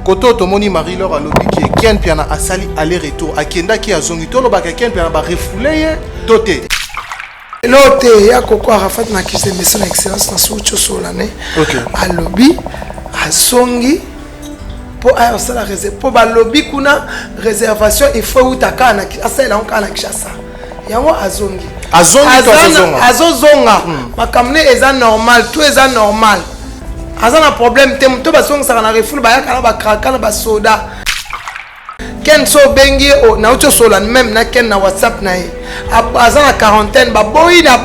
Koto tomoni Marie-Laure alobi ki Ken Piana asali aller-retour akenda ki azongi tolo ba Ken Piana ba refoulé toté. L'autre ya Koko Arafat na kise mission excellence na Soucho Solane. OK. Alobi azongi po ayo sala réserve po ba lobby kuna réservation il faut utaka na asala on kana kishasa. Yango azongi. Azonga. Makamne eza normal, tout eza normal. Azana problème te muto basonga saka na refoule ba yakala ba kraka ba soda. Ken so bengi na ucho sola même na ken na WhatsApp na ye. Azana quarantaine ba boy na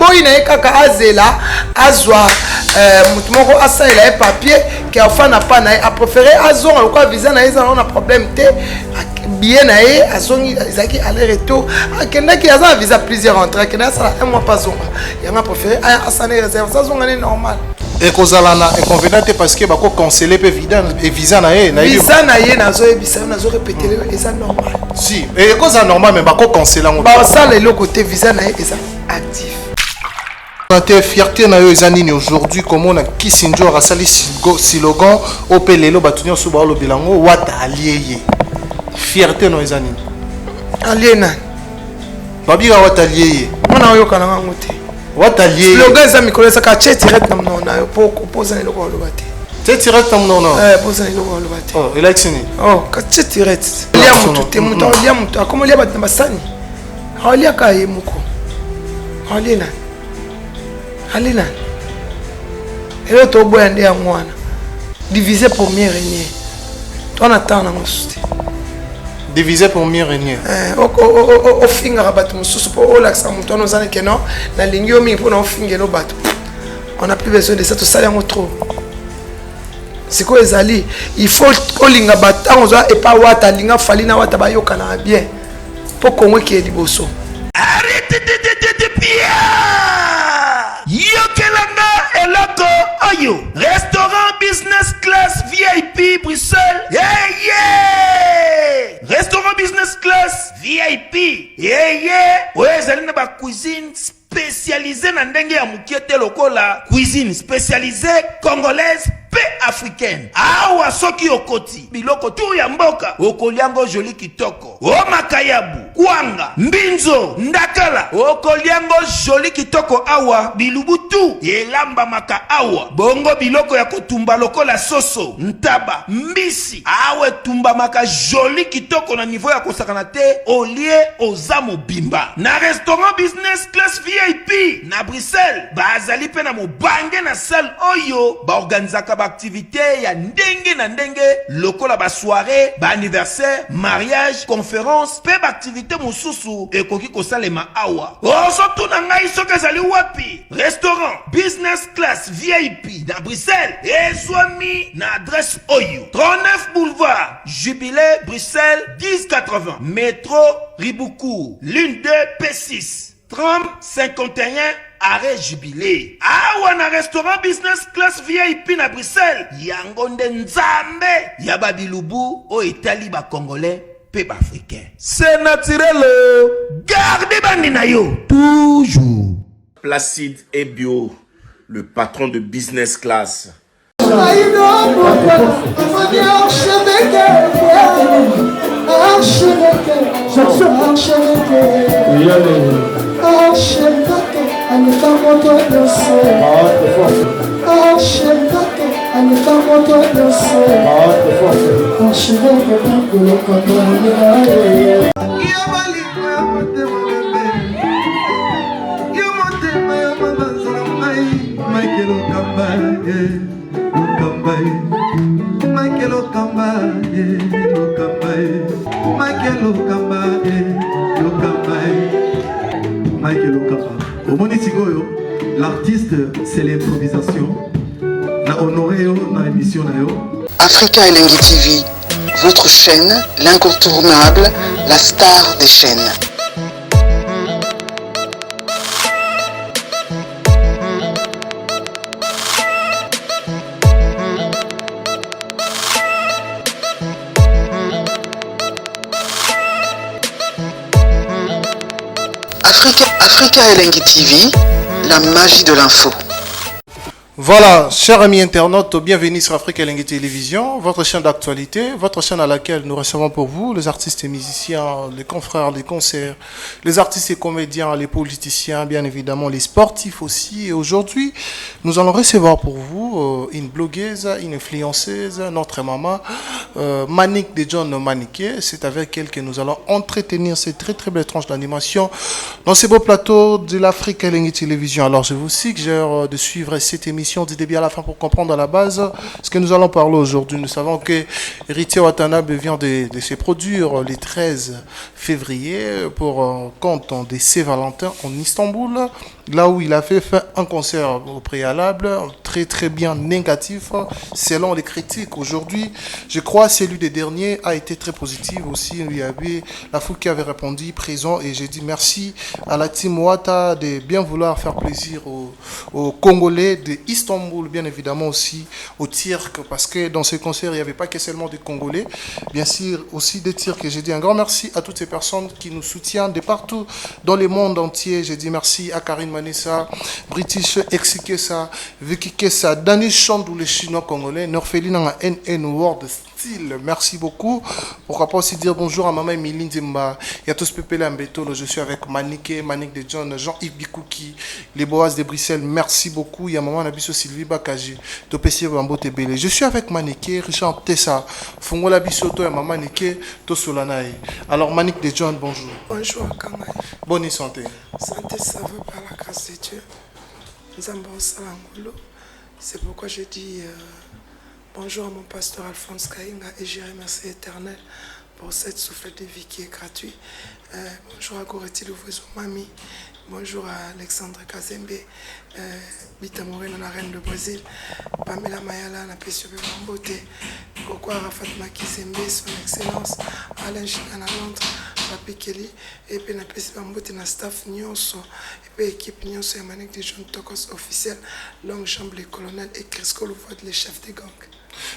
kaka azela azwa mutu moko asaila e papier ki afana pa na a préféré azonga ko visa na eza na problème te bien na ye azongi ezaki aller retour akenda ki azana visa plusieurs entrées kenda sala un mois pas zonga yanga préféré asane réserve ça zonga ni normal. Et kozalana inconvénient parce que bako canceller pe visa na ye na visa na ye nazo ebisa nazo répéter eza normal. Si et cause normal mais bako canceller ngo ba sala le côté visa na ye eza actif. Ta fierté na yo ezanini aujourd'hui comme on a Kisinjo rasali slogan opelelo batunyo suba lo bilango wata alieye. Fierté no ezanini. Aliena. Babira wata alieye. Mona yo kana ngote. Wata alieye. Slogan za mikolo saka cheti ret na mnona yo po poza ni loko lobate. Cheti ret na mnona. Poza ni loko lobate. Oh, election. Oh, ka cheti ret. Lia mutu te mutu lia mutu akomo lia bat na basani. Halia ka ye muko. Aliena. Alina. Et là, tu as besoin de moi. Diviser pour mieux régner. Toi, on attend dans mon soutien. Diviser pour mieux régner. Au finger à battre mon sous pour l'accent. Toi, nous allons que non. La ligne mi pour nous finger le battre. On n'a plus besoin de ça. Tout ça, il y a trop. C'est quoi les alliés? Il faut que l'inga battre. On doit et pas wata l'inga falina wata bayo kana bien. Pour qu'on voit qu'il y ait du bosso. Arrêtez de bien. Yokelanga eloko oyo restaurant business class VIP Bruxelles restaurant business class VIP ezali na ba cuisine spécialisée na ndenge ya mukiete lokola cuisine spécialisée congolaise pe africaine awa soki okoti biloko tu ya mboka okoliango joli kitoko o makayabu kwanga mbinzo ndakala okoliango joli kitoko awa bilubutu elamba maka awa bongo biloko ya kotumba lokola soso ntaba mbisi awe tumba maka joli kitoko na niveau ya kosakana te olie ozamo bimba na restaurant business class VIP na Bruxelles bazali pe na mobange na salle oyo ba organizaka activité ya ndenge na ndenge lokola ba soirée ba anniversaire mariage conférence pe ba activité mususu ekoki kosalema awa ozo tuna ngai soka zali wapi restaurant business class VIP na Bruxelles ezwami na adresse oyo 39 boulevard Jubilé Bruxelles 1080 métro Riboucourt l'une 2 P6 30 51 arrêt Jubilé. Awa na restaurant business class VIP na Bruxelles. Yango nde nzambe ya babilubu o Italie ba congolais pe ba africain. C'est naturel. Gardez bandi na yo toujours. Placide et Bio, le patron de business class. L'artiste, c'est l'improvisation. Na honoré na émission na yo. Africa Elengi TV, votre chaîne, l'incontournable, la star des chaînes. Africa Elengi TV, la magie de l'info. Voilà, chers amis internautes, bienvenue sur Afrique Elengi Télévision, votre chaîne d'actualité, votre chaîne à laquelle nous recevons pour vous les artistes et musiciens, les confrères, les concerts, les artistes et comédiens, les politiciens, bien évidemment les sportifs aussi. Et aujourd'hui, nous allons recevoir pour vous une blogueuse, une influenceuse, notre maman, Manique de John Maniké. C'est avec elle que nous allons entretenir cette très très belle tranche d'animation dans ce beau plateau de l'Afrique Elengi Télévision. Alors je vous suggère de suivre cette émission du début à la fin pour comprendre à la base ce que nous allons parler aujourd'hui. Nous savons que Héritier Watanabe vient de se produire le 13 février pour compte de Saint-Valentin en Istanbul, là où il a fait un concert au préalable très très bien négatif selon les critiques. Aujourd'hui, je crois que celui des derniers a été très positif aussi. Il y avait la foule qui avait répondu présent et j'ai dit merci à la team Wata de bien vouloir faire plaisir aux Congolais de Istanbul, bien évidemment aussi aux Turcs, parce que dans ce concert il n'y avait pas que seulement des Congolais, bien sûr aussi des Turcs. Et j'ai dit un grand merci à toutes ces personnes qui nous soutiennent de partout dans le monde entier. J'ai dit merci à Karine Manessa, British Exikesa, Vicky Kessa, Dani Chandou, les Chinois Congolais, Norfelina NN World Style. Merci beaucoup. Pourquoi pas aussi dire bonjour à Maman Emilie Ndimba, il y a tous Pépé Ambetolo. Je suis avec Manique de John, Jean-Yves Bikouki, les Boas de Bruxelles. Merci beaucoup. Il y a Maman Nabiso Sylvie Bakaji, Topessier Bambo Tebele. Je suis avec Manique, Richard Tessa, Fungola Bisoto et Maman Manique, Tosolanaï. Alors Manique de John, bonjour. Bonjour Kangai. Bonne santé. Santé, ça veut par la grâce de Dieu. Nous avons Salangolo. C'est pourquoi je dis bonjour à mon pasteur Alphonse Kainga et je remercie l'Éternel pour cette soufflette de vie qui est gratuite. Bonjour à Goretti Louvoiseau Mami. Bonjour à Alexandre Kazembe, Bita Moreno, la reine de Brésil, Pamela Mayala, la Pessio Bambote, Koko Arafat Makizembe, son excellence, Alain Chikana Londres, Papi Kelly, et puis la Pessio Bambote, la staff Nyonso, et puis l'équipe Nyonso, et Manique de John Tokos officiel, Long Jambe, les colonels, et Crisco Louvois, les chefs des gangs.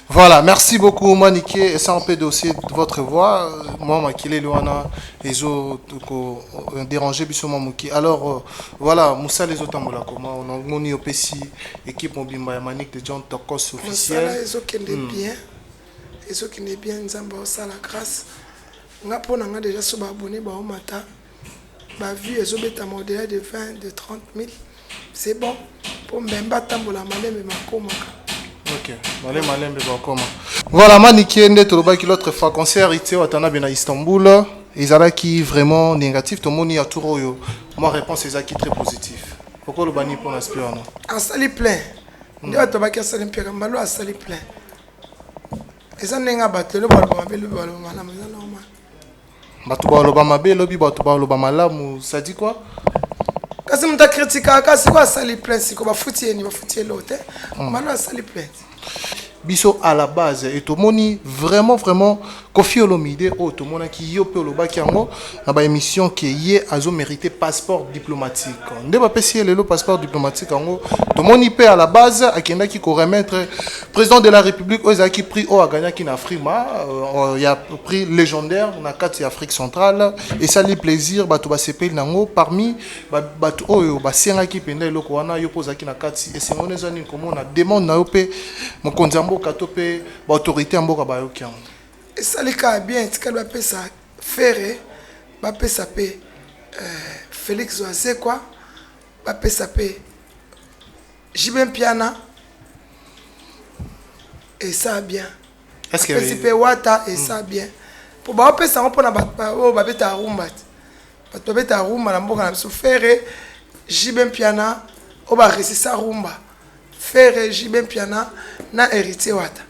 Voilà, merci beaucoup Manique et ça empêche aussi votre voix. Moi, Makile Luana, les autres dérangé bisoma Mouki. Alors voilà, Moussa les autres ambola comment on a moni opesi équipe Mobimba Manique de John Tokos officiel. Les autres qui n'est bien, les autres qui n'est bien, nous avons ça la grâce. On a pour nous déjà sur abonné ba au matin. Ba vu les autres à modèle de 20, de 30 000. C'est bon pour Mbemba tambola malé mais makoma. Ok, voilà, Manique Ndetoloba l'autre fois concert Héritier Watanabe na Istanbul. Ils qui vraiment négatif, tout le monde y a tout royo. Ma réponse est qui très positif. Pourquoi le bani pour l'aspire non? En sali plein. Ndi bato baki sali mpeka mbalo a sali plein. Eza nenga bato le balo mabe le balo malamu eza normal. Bato balo ba mabe lobi bato balo ba malamu, ça dit quoi? Kasi mta critique kasi quoi sali plein siko ba futi l'autre. Mbalo a sali plein. Biso à la base et tout moni vraiment Kofi Olomide au tout monde qui yope le baki yango na ba émission qui yé azo mérité passeport diplomatique. Nde ba pesi le passeport diplomatique yango tout moni pe à la base akenda qui ko remettre président de la République aux qui prix au a gagné qui na Frima il y a prix légendaire na kati Afrique centrale et ça les plaisir bato ba sepel nango parmi bato oyo ba senga ki penda eloko wana yo poza ki na kati et c'est moneza ni comment on a demande na yo pe mon konzambo katope ba autorité mboka ba yo kian. Et ça les cas bien, tu peux appeler ça Ferré, appeler ça Félix Oazé quoi, appeler ça Jibin Piana et ça bien. Est-ce que c'est Wata et ça bien. Pour appeler ça on peut na babeta rumba. Babeta rumba na mboka na Ferré, Jibin Piana, on va réciter ça rumba. Ferré, Jibin Piana na héritier Wata.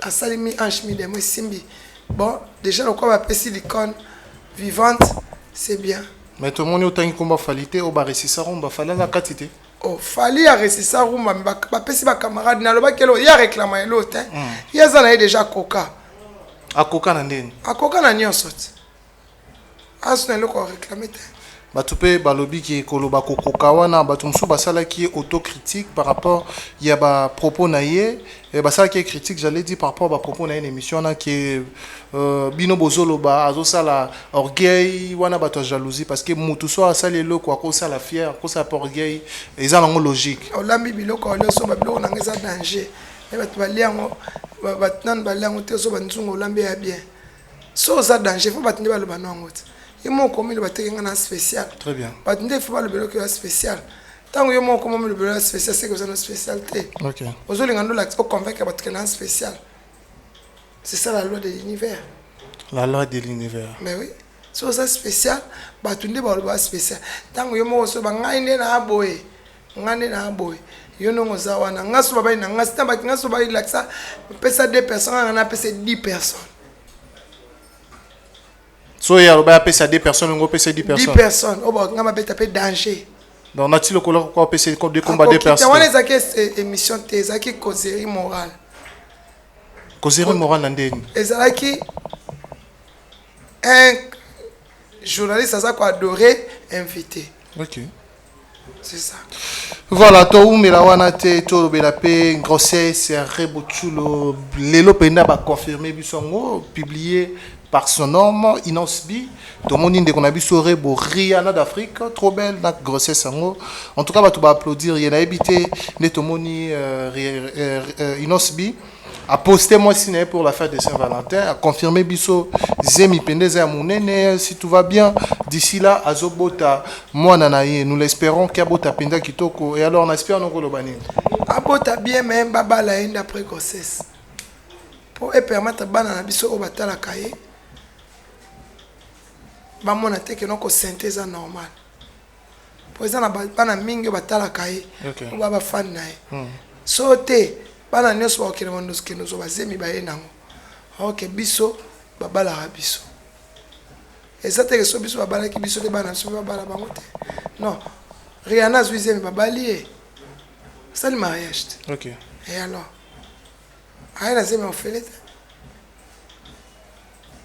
A salimi anchemi de moi simbi. Bon, déjà le corps va silicone vivante, c'est bien. Mais tout le monde est combat falité au bar ici ça rumba fallait la quantité. Oh, fallait arrêter ça rumba mais ba pesi ba camarade na lo ba kelo ya réclamer l'autre hein. Ya za na déjà coca. A coca na ndeni. A coca na nyonso. Asu na lo ko réclamer. bato pe balobi ki koloba kokoka wana bato mosusu basalaki autocritique par rapport ya bapropos na ye basalaki critique j'allais dire par rapport bapropos na ye na émission wana ki bino bozoloba azosala orgueil wana bato ya jalousie parce que motu so asali eloko akosala fier akosala pa orgueil eza nango logique olambi biloko oleso babiloko nanga eza danger me bato baliango bato nanu baliango te so banzungu olambi ya bien so oza danger fo bato nde baloba nango te ye moko omi loba teke nga na spécial très bien bato nde fo baloba eloko ya spécial ntango ye moko omi loba ya spécial seke oza na spécial te ozolinga ndo lakisi oconvaincre bato ke na spécial c'est ça la loi de l'univers la loi de l'univers mais oui so oza spécial bato nde baloba spécial ntango ye moko so ba ngai nde na aboye ngai nde na aboye yo ndongo oza wana nga so babai na nga sita baki nga so bailakisa pesa 2 personnes nga na pesa 10 personnes so ya loba pesa 2 personnes ngo pesa 10 personnes 10 personnes oba nga mabeta pe danger donc nati le kolo ko pesa ko de combat 2 personnes wana ezaki émission te ezaki causerie morale causerie morale ndeni ezalaki un journaliste aza ko adorer invité OK c'est ça voilà to umela wana te to bela pe grossesse rebochulo lelo penda ba confirmer bisongo publié par son homme Inosbi tout le monde inde qu'on a vu sur Rebo Rihanna d'Afrique trop belle la grossesse en tout cas bah tu vas applaudir il y a habité netomoni Inosbi a posté moi ciné pour la fête de Saint-Valentin a confirmé biso zemi pendeza munene si tout va bien d'ici là azobota moi nanaye nous l'espérons qu'abota penda kitoko et alors on espère non kolobani abota bien même baba la inde après grossesse pour permettre bana na biso obatala kaye bamona te ke noko synthèse normal po eza na bana mingi batalaka ye oba bafani na ye so te bana nyonso bakokende bandokende ozo bazemi baye nango aoke biso babalaka biso eza teke so biso babalaki biso te bana biso babala bango te non Rihanna azwi zemi babali ye asali mariage te OK et alors aye na zemi ofele te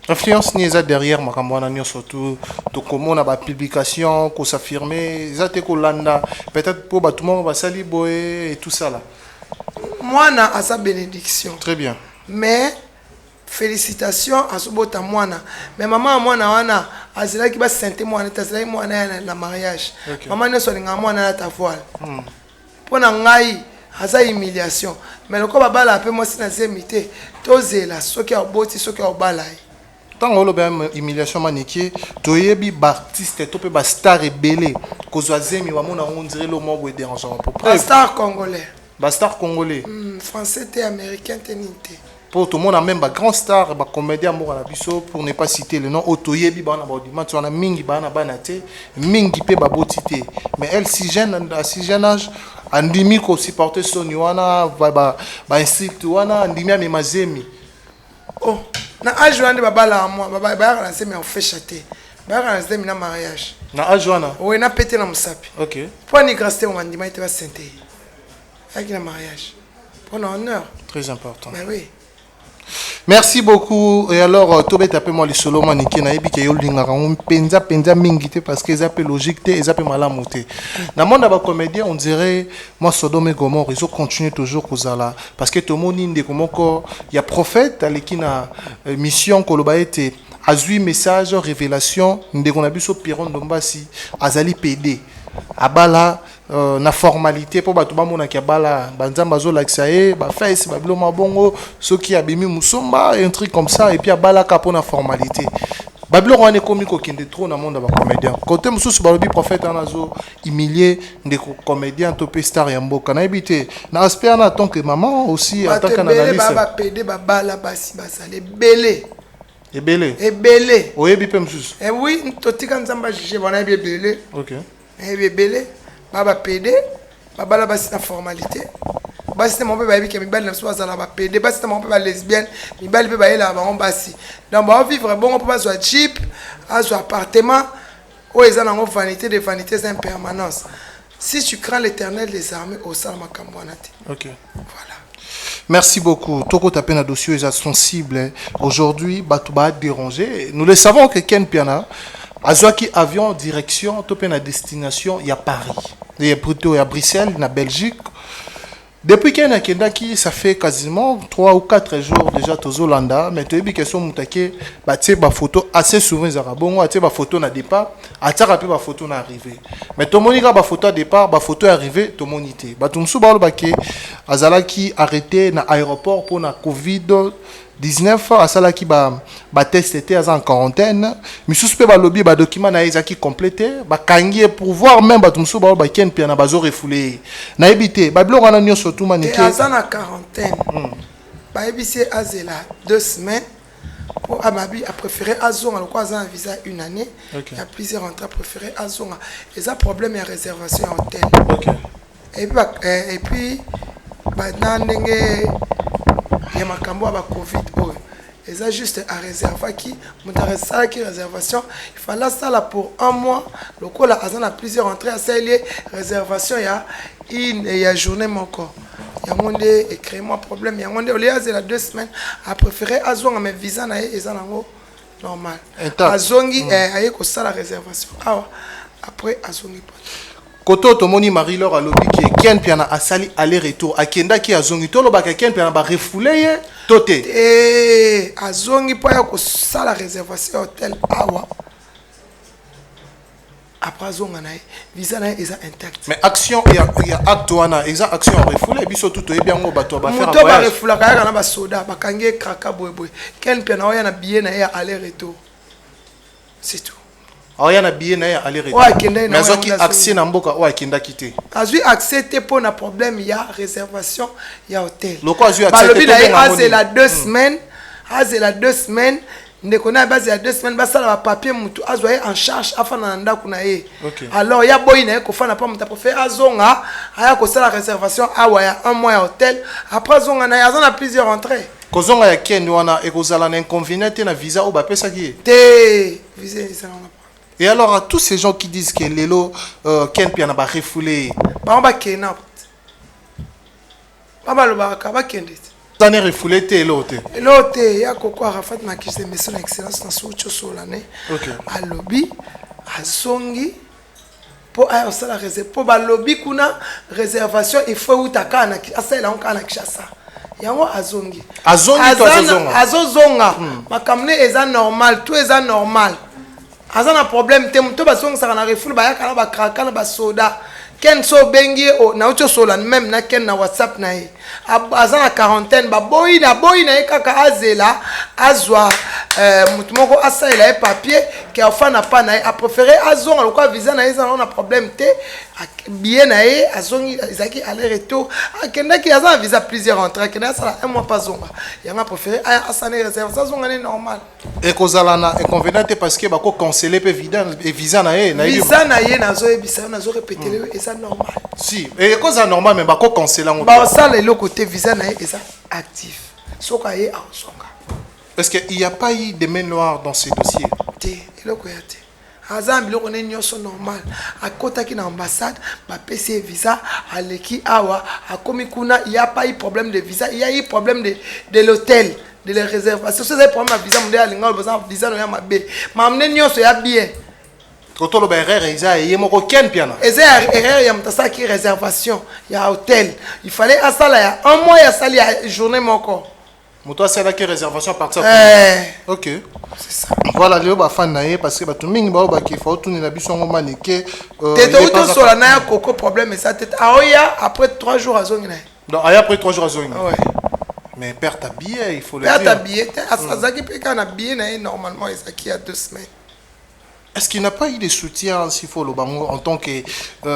influence ni eza derrière makambo wana nyonso to komona ba publication ko s'affirmer eza te kolanda peut-être pour bato moko basali boye et tout ça là mwana asa bénédiction très bien mais félicitations à sobota mwana mais maman mwana wana azilaki ba sente mwana tazilaki mwana ya na mariage maman ne solinga mwana na ta voile pona ngai asa humiliation mais loko babala pe moi sina zemité tozela soki oboti soki obala tant que l'on humiliation maniquée, toyebi artiste to pe ba star rebelle kozwa zemi wa mona on dirait le mot dérangeant pour ba star congolais ba star congolais français et américain tenité pour tout le monde a même ba grand star ba comédien mo la biso pour ne pas citer le nom otoyebi ba na ba dimanche on a mingi ba na banate mingi pe ba botité mais elle si jeune à si jeune âge andimi ko supporter son wana ba instruct wana andimi a memazemi oh na âge wana babala moi baba na semi en fait chater ba na semi na mariage na âge wana oui na pété na musapi OK pour ni grâce on ndima était ba santé avec le mariage pour honneur très important mais oui merci beaucoup et alors to beta pe moi le solo maniki na yebi ke yo linga on penza mingi te parce que ça peut logique te ça peut malamu te na monde ba comédien on dirait moi Sodome et Gomorrhe ils ont continué toujours kozala parce que to moni ndeko moko ya prophète alekina mission koloba ete azui message révélation ndeko na biso Piron Dombasi azali PD abala na formalité pour bato bamona ki abala banzamba zo lakisa e ba face ba biloma bongo soki abimi musomba un truc comme ça et puis abala ka pour na formalité babilo wana komi ko kende trop na monde ba comédien côté mususu balobi prophète anazo humilier ndeko comédien to pe star ya mboka na ebité na aspect na tant que maman aussi en tant qu'analyste ba PD ba bala basi basale belé ebele oyebi pe mususu eh oui totika nzamba juger bana ebele OK ebele baba PD baba la basi na formalité basi mon papa bayebi ke mibali na so azala ba PD basi mon papa lesbienne mibali pe bayela ba basi donc ba vivre bon on peut pas soit cheap à soit appartement ou ils ont en vanité de vanité c'est en permanence si tu crains l'Éternel des armées au salama kamwanate OK voilà. Merci beaucoup. Toko tapena dossier est sensible. Aujourd'hui, Batouba a dérangé. Nous le savons que Ken Piana azwaki avion direction to pe na destination ya Paris et plutôt à Bruxelles na Belgique. Depuis qu'il y a qui ça fait quasiment 3 ou 4 jours déjà aux Hollanda, mais tu as vu que son moutake batte ba photo assez souvent les arabons, a ba photo na départ, a rapide ba photo na arrivée. Mais tout le monde ba photo à départ, ba photo arrivée, tout le monde était. Ba tout sou ba le baké azala qui arrêté na aéroport pour na Covid 19 asala qui ba test était en quarantaine, mais suspect ba lobby ba document na ezaki complété, ba kangi pour voir même ba tout sou ba ken pia na bazo refoulé. Na ebité ba blo wana nyo surtout maniké. En quarantaine. Ba ebissé azela 2 semaines. Pour Amabi a préféré Azonga, le quoi un visa une année. Okay. Il y a plusieurs entrées préféré Azonga. Et ça problème il y a réservation en hôtel. Okay. Et puis il y a ma cambo à Covid. Et ça juste à réserver qui ça qui réservation il fallait ça là pour 1 mois le coup là a plusieurs entrées à celle réservation il y a journée mon corps il y a mon et créer moi problème il y a mon au lieu de 2 semaines à préférer azonga mes visa na eza nango normal azongi aye ko ça la réservation après azongi Koto tomoni Marie Laure alobi ki Ken piana asali aller-retour akenda ki azongi to lobaka Ken piana ba refoulé toté azongi pa ya ko sala réservation hôtel awa après azonga na visa na eza intact mais action il y a acte wana exa action refoulé biso tout e bien ngo bato ba faire moto ba refoula ka na ba soda ba kange kraka boyeboy Ken piana oya na billet na ya aller-retour c'est tout. Il y a un billet aller-retour. Mais il y a accès à mboka ou akenda kité. Azui accès pour un problème, il y a réservation, il y a hôtel. Le quoi azui accès c'est la 2 semaines. C'est la 2 semaines. Ne connaît base la 2 semaines basa la papier mutu azwa en charge afana nda kuna ye. Alors il y a boyine ko fana pas muta préfère azonga aya ko sala réservation awa ya 1 mois à hôtel après azonga na azana plusieurs entrées. Kozonga ya ken wana e kozala na inconvénient na visa ou ba pesa ki. Té visa ça non. Et alors, à tous ces gens qui disent que Lelo, Ken Piana va refouler. On va Kena. On va le baraka, va Kendit. Vous allez refouler tes l'autre. L'autre, il y a Koko Arafat Makis de Messon Excellence dans Soucho Solane. À lobby, à Songi. Pour la réserve. Pour la lobby, kuna réservation, il faut où t'as na asa la on kana kishasa. Yango azongi. Azongi to azonga. Azonga. Makamne eza normal, tout eza normal. Azana problème te muto basong sa na refoule ba yakala ba kraka na ba soda ken so bengi o na ucho sola même na ken na WhatsApp na ye azana quarantaine ba boy na kaka azela azwa mutu moko asaila e papier ki afana pa na a préféré azonga le quoi visa na eza na problème te bien na ye azongi ezaki aller retour akenda ki azana visa plusieurs entrées kenda sala 1 mois pas zonga yanga préféré asane réserve ça zonga ni normal et kozala na inconvénient parce que bako canceller pe visa na ye visa na ye nazo ebisa nazo répéter et ça normal si et cause normal mais bako canceller ngo ba ça le côté visa na ye ça actif soka ye a zonga est-ce qu'il n'y a pas eu de main noire dans ces dossiers té eloko ya té azam biloko ne nyonso normal akotaki na ambassade ba PC visa aleki awa akomi kuna il y a pas eu problème de visa il y a eu problème de l'hôtel de les réservations c'est problème de visa mondial alinga besoin visa no ya mabe mamne nyonso ya bien Toto lo erreur eza yemoko ken piana eza erreur ya mtasa ki réservation ya hôtel il fallait asala ya 1 mois ya sali ya journée moko moto c'est là qui réservation à partir OK c'est ça voilà le ba fan naé parce que ba tout mingi ba ki faut tout na biso ngoma neke tete auto sur la na koko problème ça tete aoya après 3 jours azongi na donc après 3 jours azongi ouais mais perd ta billet il faut le dire perd ta billet azaki pe kana billet na normalement ezaki ya 2 semaines. Est-ce qu'il n'a pas eu de soutien s'il faut le bango en tant que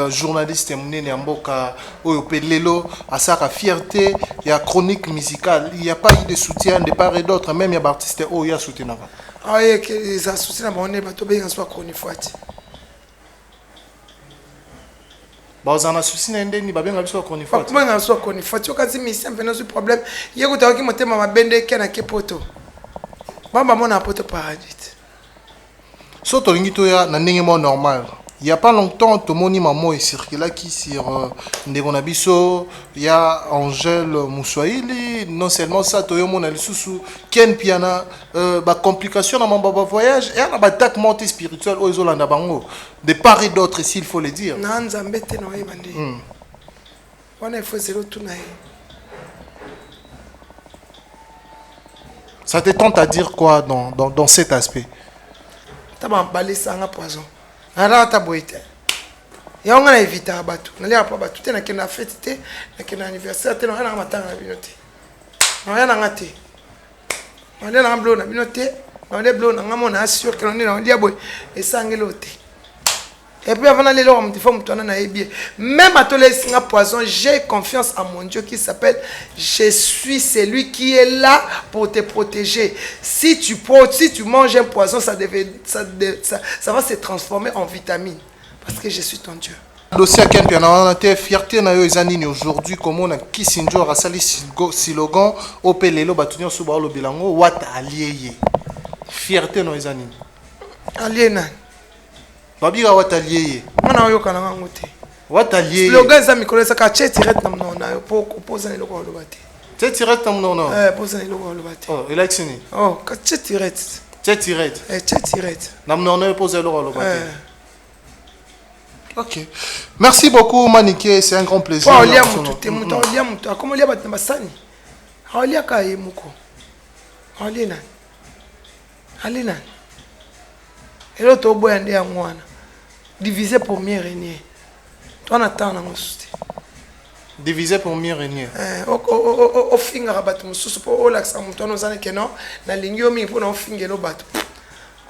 journaliste Mounene Mboka ou Pelelo à sa fierté il y a chronique musicale il n'y a pas eu de soutien de part et d'autre même il y a artistes oh il y a soutien là ah et que ça soutien on est bato bien soit chronique fati ba ozana soutien ndeni ba benga biso chronique fati comment on soit chronique fati okazi mission peno ce problème yekuta ki motema mabende kena ke poto bamba mona poto paradis so tolingi to ya na ndenge mo normal Il n'y a pas longtemps, Tomoni Mamo est circulé qui sur Ndegonabiso, il y a Angèle Moussoaili, non seulement ça, Toyomo Nalisusu, Ken Piana, complication dans mon voyage, et un attaque montée spirituelle aux Olanda Bango, de part et d'autre, s'il faut le dire. Ça te tente à dire quoi dans cet aspect? Tu as poison. Alors, tu as beau et on a évité à battre. On a pas tout na kena fête té, na kena anniversaire té, on a matanga na binoté. On a ngate. On a na blo na binoté, on a blo na ngamo na sûr que on est on dia boy et sangeloté. Et puis avant d'aller là, on me dit faut me tourner na bien. Même à tous les singa poison, j'ai confiance en mon Dieu qui s'appelle je suis celui qui est là pour te protéger. Si tu manges un poison, ça va se transformer en vitamine. Parce que je suis ton Dieu. Dossier Ken Piana, on a fierté na yo ezanini aujourd'hui comme on a Kissinger a sali slogan opelelo batunyo suba lo bilango wat allié. Fierté no ezanini. Allié na. Babira wat allié. On a yo kana ngote. Wat allié. Slogan za mikolo sa ka direct na mona yo pour poser le logo lo bati. Direct na mona. Poser le logo lo bati. Oh, électionné. Oh, ka direct. Direct. Direct. Na mona poser le logo lo bati. Ok. Merci beaucoup, Maniké. C'est un grand plaisir. Comment il y a Basani? Alia Kaye Muko. Alina. Alina. Et l'autre boy and there one. Divisé pour mieux régner. Toi, on attend dans mon souci. Divisé pour mieux régner. Au finger à battre mon souci pour l'accent. Nous allons que non. La ligne au milieu pour nos fingers au bateau.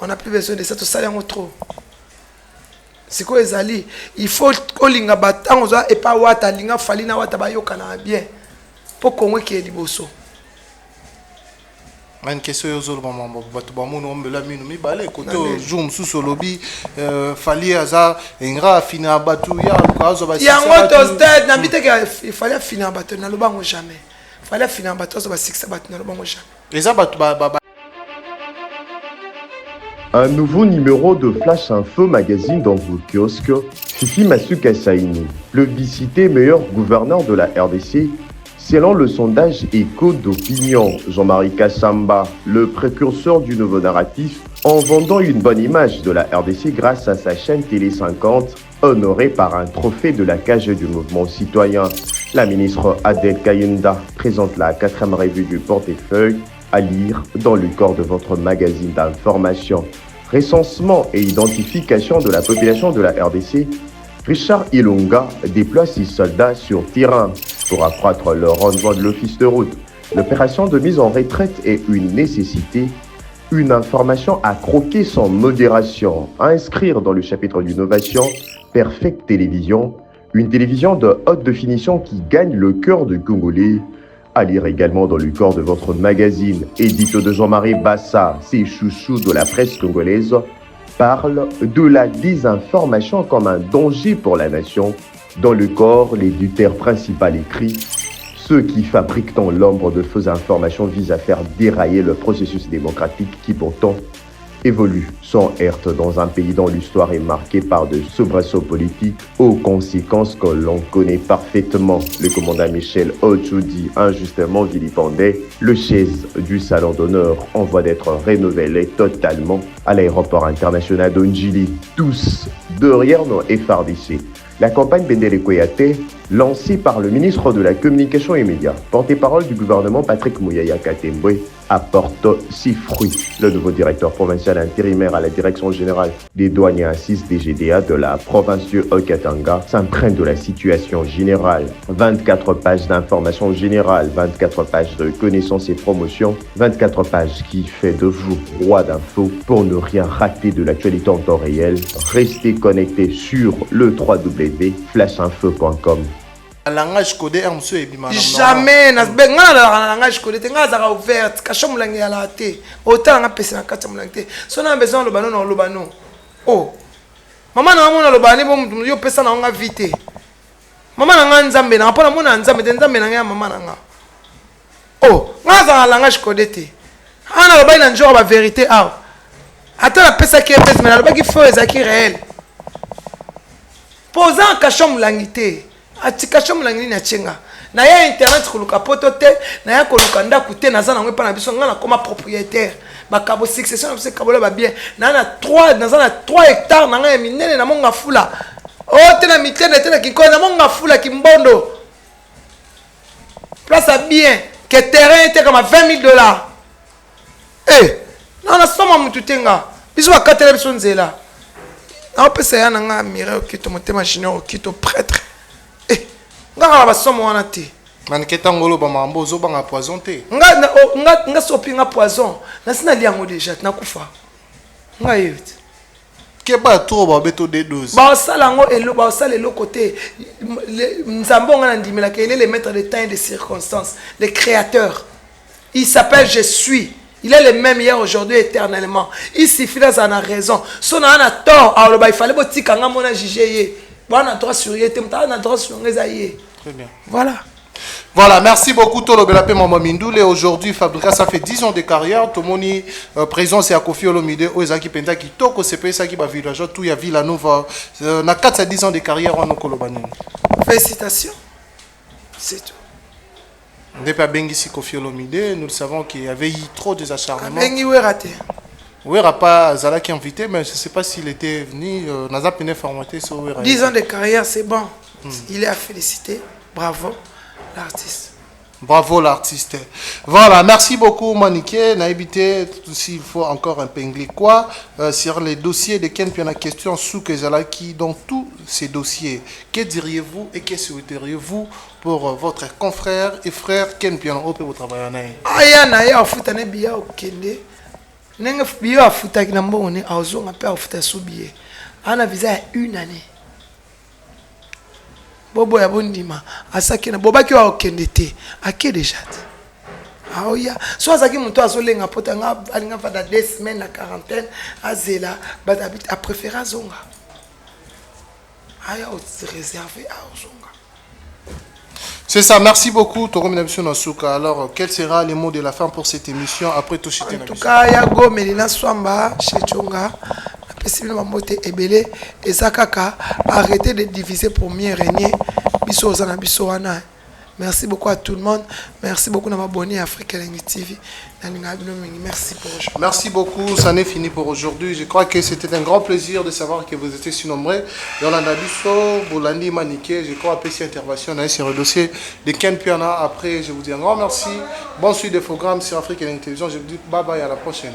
On n'a plus besoin de ça. Tout ça, il y a trop. C'est quoi les alliés? Il faut que l'inga battant et pas wata linga falina wata bayoka na bien pour qu'on ait qui liboso. Une question yozolo maman batu bamono ombela minu mi balé côté jour sous le lobby fali aza engra fina batu ya kazo ba. Ya ngoto stade na bité que il fallait finir batu na lobango jamais. Fallait finir batu so ba 6 batu na lobango jamais. Les abatu ba. Un nouveau numéro de Flash Info Magazine dans vos kiosques. Fifi Masuka Saini, plébiscité meilleur gouverneur de la RDC, selon le sondage Écho d'opinion. Jean-Marie Kassamba, le précurseur du nouveau narratif, en vendant une bonne image de la RDC grâce à sa chaîne Télé 50, honorée par un trophée de la cage du mouvement citoyen. La ministre Adel Kayunda présente la 4e revue du portefeuille à lire dans le corps de votre magazine d'information. Recensement et identification de la population de la RDC, Richard Ilunga déploie 6 soldats sur terrain pour accroître le rendement de l'office de route. L'opération de mise en retraite est une nécessité, une information à croquer sans modération, à inscrire dans le chapitre d'innovation, Perfect Télévision, une télévision de haute définition qui gagne le cœur de Congolais. À lire également dans le corps de votre magazine, édito de Jean-Marie Bassa, ses chouchous de la presse congolaise, parle de la désinformation comme un danger pour la nation. Dans le corps, l'éditeur principal écrit « Ceux qui fabriquent dans l'ombre de fausses informations visent à faire dérailler le processus démocratique qui pourtant évolue sans heurte dans un pays dont l'histoire est marquée par de soubresauts politiques aux conséquences que l'on connaît parfaitement. Le commandant Michel Ochoudi, injustement vilipendé, le chaise du salon d'honneur en voie d'être renouvelé totalement à l'aéroport international d'Onjili. Tous, derrière nos FRDC. La campagne Bendele Koyate, lancée par le ministre de la Communication et Médias, porte-parole du gouvernement Patrick Mouyaya Katembwe, apporte 6 fruits. Le nouveau directeur provincial intérimaire à la direction générale des douanes et assises des GDA de la province du Haut-Katanga s'imprègne de la situation générale. 24 pages d'informations générales, 24 pages de connaissances et promotions, 24 pages qui fait de vous roi d'infos pour ne rien rater de l'actualité en temps réel. Restez connectés sur le www.flashinfo.com. Langage codé jamais na langage codé tenga za ouverte kasho mulangi ya la te autant na pesa na kata mulangi so na besoin lo bano na lo bano oh mama na mona lo bani bo mutu yo pesa na nga vite mama na nga nzambe na pona mona nzambe te nzambe na nga mama na nga oh nga za langage codé te ana lo bani na njoro ba vérité ah ata la pesa qui est pesa mais na lo baki faux ezaki réel poza en cachant moulangité. Atikasho moulangini na tchenga. Na ya internet koluka poto te, na ya koluka ndaku te, na zana ngwe pa na biso ngana koma propriétaire. Makabo succession na biso kabola ba bien. Na 3 hectares na nga minene na monga fula. Oh te na mitene te na kinko na monga fula kimbondo. Place à bien que terrain était comme à $20,000. Eh, non na soma mutu tenga. Biso bakatela biso nzela. Na pesa ya na nga mire okito motema junior okito prêtre. Nga ba somo wana te. Maniketa ngolo ba mambo zo banga poison te. Nga sopi nga poison. Na sina liango déjà na kufa. Nga yevit. Ke ba trop ba beto de dose. Ba sala ngo elo ba sala elo côté. Nzambo nga ndimela ke les maîtres de temps et de circonstances, les créateurs. Il s'appelle Je suis. Il est le même hier, aujourd'hui, éternellement. Il suffit là, ça a raison. Son a un tort. Alors il fallait botika nga mona juger. Bon, on a droit sur yé, on a droit sur les. Très bien. Voilà. Voilà, merci beaucoup Tolo Belapé Maman Mindoul. Et aujourd'hui, Fabrika, ça fait 10 ans de carrière. Tomoni, présent, c'est à Kofi Olomide, Oezaki Penta, qui toko, c'est pas ça qui va village, tout y a Villanova. Na 4 à 10 ans de carrière, on a Kolobani. Félicitations. C'est tout. Depuis Bengi Kofi Olomide, nous savons qu'il y avait eu trop des acharnements. Bengi, où est raté? Oui, il n'y a pas Zala qui est invité, mais je ne sais pas s'il était venu. Naza Pene formaté sur 10 ans de carrière, c'est bon. Il est à féliciter. Bravo, l'artiste. Bravo, l'artiste. Voilà, merci beaucoup, Maniké. Naïbité, s'il faut encore épingler quoi sur les dossiers de Ken Piana question sous Zala qui dans tous ces dossiers. Que diriez-vous et que souhaiteriez-vous pour votre confrère et frère Ken Piana au au travail? Aya na ya ofutane biya okende. Nenga biya afuta ki na mbone azonga pe afuta subiye. Ana visa une année. Bobo ya bondima asaki na bobaki wa okende te. Ake déjà. Ah oya, so azaki muto azolenga pota nga alinga fada 2 semaines la quarantaine azela badabit a préféré zonga. Aya o réservé à zonga. C'est ça, merci beaucoup. Alors, quel sera les mots de la fin pour cette émission après tout chiter? En tout cas, Yago Melina Swamba, chez Tchonga, Ebele, et Zakaka, arrêtez de diviser pour mieux régner. Biso Zana Bisoana. Merci beaucoup à tout le monde. Merci beaucoup à m'abonner à Africa Lengi TV. Merci pour aujourd'hui. Merci beaucoup. Ça n'est fini pour aujourd'hui. Je crois que c'était un grand plaisir de savoir que vous étiez si nombreux. Yolanda Bisso, Boulandi Maniké, je crois que cette intervention sur le dossier de Ken Piana. Après, je vous dis un grand merci. Bonne suite de programme sur Africa Lengi Télévision. Je vous dis bye bye, à la prochaine.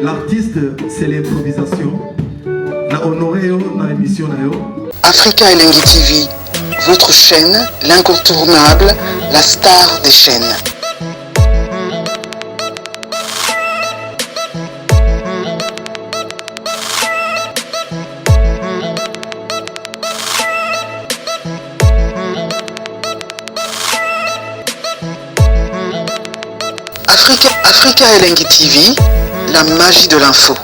L'artiste, c'est l'improvisation. Na honoré na émission na yo. Africa Lengi TV, votre chaîne, l'incontournable, la star des chaînes. Africa Lengi TV, la magie de l'info.